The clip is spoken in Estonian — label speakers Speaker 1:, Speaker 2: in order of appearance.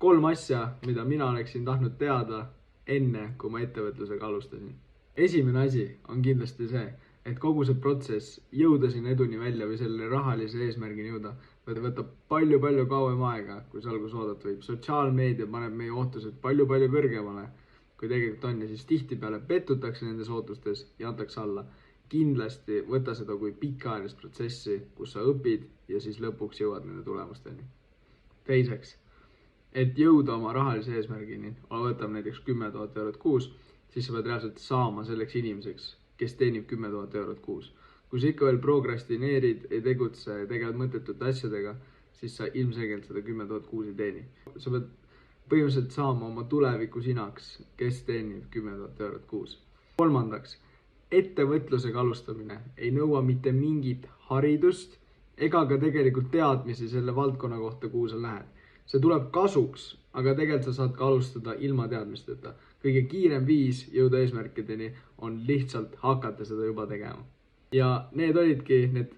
Speaker 1: 3 asja, mida mina oleksin tahtnud teada enne, kui ma ettevõtlusega alustasin. Esimene asi on kindlasti see, et kogu see protsess jõuda sinna eduni välja või selle rahalise eesmärgini jõuda võtab palju kauem aega, kui sa alguses oodata võib. Sotsiaalmeedia paneb meie ootused palju kõrgemale, kui tegelikult on, ja siis tihtipeale pettutakse nendes ootustes ja antakse alla. Kindlasti võta seda kui pikaajalist protsessi, kus sa õpid ja siis lõpuks jõuad nende tulemusteni. Teiseks, et jõuda oma rahalise eesmärgini, võtab näiteks 10 000 eurot kuus, siis sa pead reaalselt saama selleks inimeseks, kes teenib 10 000 eurot kuus. Kui sa ikka veel prokrastineerid, ei tegutse ja tegeled mõttetute asjadega, siis sa ilmselgelt seda 10 000 kuus ei teeni. Sa pead põhimõtteliselt saama oma tuleviku sinaks, kes teenib 10 000 eurot kuus. Kolmandaks, ettevõtlusega alustamine ei nõua mitte mingit haridust ega ka tegelikult teadmisi selle valdkonna kohta, kuhu sa lähed. See tuleb kasuks, aga tegelikult sa saad ka alustada ilma teadmisteta. Kõige kiirem viis jõuda eesmärkideni on lihtsalt hakata seda juba tegema. Ja need olidki need